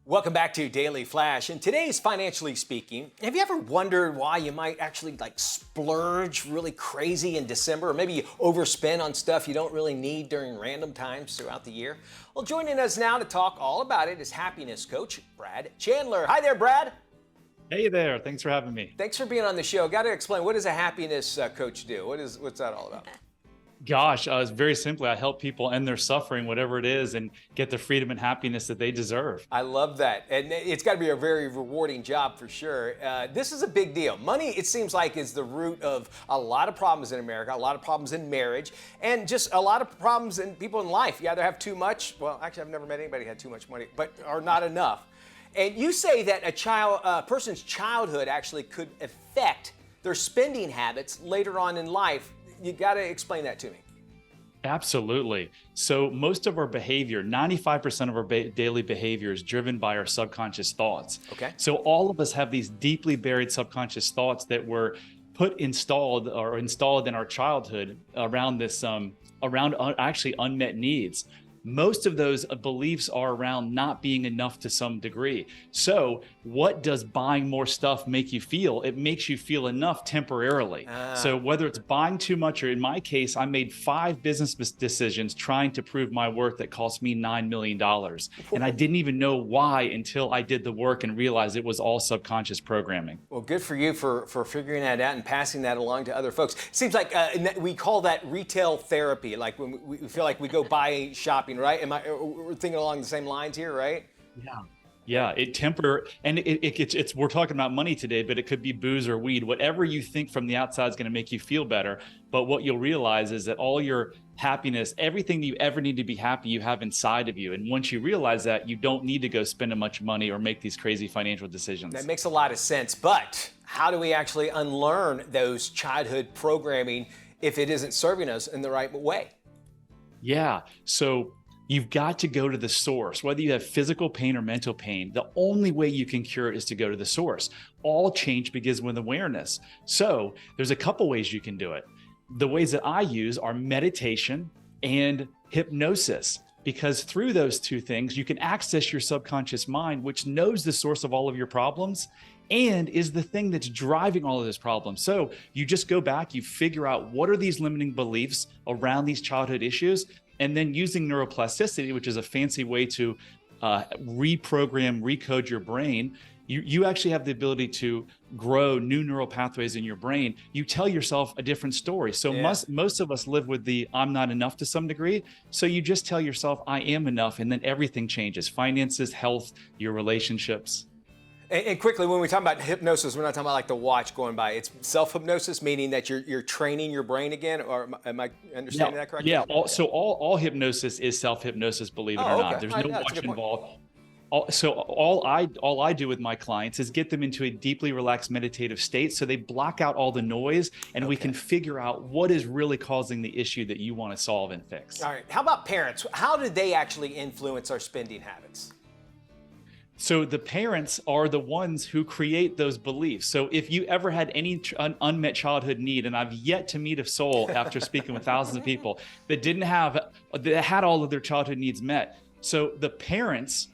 Welcome back to Daily Flash. And today's Financially Speaking. Have you ever wondered why you might actually splurge really crazy in December, or maybe you overspend on stuff you don't really need during random times throughout the year? Well, joining us now to talk all about it is happiness coach Brad Chandler. Hi there, Brad. Hey there. Thanks for having me. Thanks for being on the show. Got to explain, what does a happiness coach do? What's that all about? Gosh, it's very simply, I help people end their suffering, whatever it is, and get the freedom and happiness that they deserve. I love that. And it's got to be a very rewarding job for sure. This is a big deal. Money, it seems like, is the root of a lot of problems in America, a lot of problems in marriage, and just a lot of problems in people in life. You either have too much, well, actually, I've never met anybody who had too much money, or not enough. And you say that a person's childhood actually could affect their spending habits later on in life. You got to explain that to me. Absolutely. So most of our behavior, 95% of our daily behavior is driven by our subconscious thoughts. Okay. So all of us have these deeply buried subconscious thoughts that were installed in our childhood around actually unmet needs. Most of those beliefs are around not being enough to some degree. So what does buying more stuff make you feel? It makes you feel enough temporarily. So whether it's buying too much, or in my case, I made 5 business decisions trying to prove my worth that cost me $9 million. And I didn't even know why until I did the work and realized it was all subconscious programming. Well, good for you for figuring that out and passing that along to other folks. Seems like we call that retail therapy, like when we feel like we go buy shopping, right? We're thinking along the same lines here, right? Yeah. We're talking about money today, but it could be booze or weed. Whatever you think from the outside is going to make you feel better. But what you'll realize is that all your happiness, everything that you ever need to be happy, you have inside of you. And once you realize that, you don't need to go spend much money or make these crazy financial decisions. That makes a lot of sense. But how do we actually unlearn those childhood programming if it isn't serving us in the right way? Yeah. So you've got to go to the source. Whether you have physical pain or mental pain, the only way you can cure it is to go to the source. All change begins with awareness. So there's a couple ways you can do it. The ways that I use are meditation and hypnosis, because through those two things, you can access your subconscious mind, which knows the source of all of your problems and is the thing that's driving all of this problem. So you just go back, you figure out what are these limiting beliefs around these childhood issues, and then using neuroplasticity, which is a fancy way to recode your brain, you actually have the ability to grow new neural pathways in your brain. You tell yourself a different story. So most of us live with the I'm not enough to some degree. So you just tell yourself I am enough, and then everything changes. Finances, health, your relationships. And quickly, when we talk about hypnosis, we're not talking about like the watch going by. It's self-hypnosis, meaning that you're training your brain again, or am I understanding that correctly? Yeah, all hypnosis is self-hypnosis, believe it or not. There's no watch involved. So all I do with my clients is get them into a deeply relaxed meditative state, so they block out all the noise, and we can figure out what is really causing the issue that you want to solve and fix. All right, how about parents? How do they actually influence our spending habits? So the parents are the ones who create those beliefs. So if you ever had any unmet childhood need, and I've yet to meet a soul after speaking with thousands of people that had all of their childhood needs met. So the parents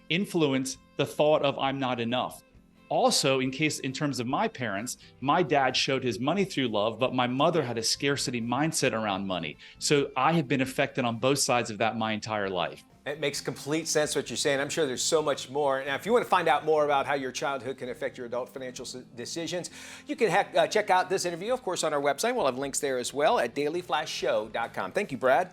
influence the thought of I'm not enough. Also, in terms of my parents, my dad showed his money through love, but my mother had a scarcity mindset around money. So I have been affected on both sides of that my entire life. It makes complete sense what you're saying. I'm sure there's so much more. Now, if you want to find out more about how your childhood can affect your adult financial decisions, you can check out this interview, of course, on our website. We'll have links there as well at dailyflashshow.com. Thank you, Brad.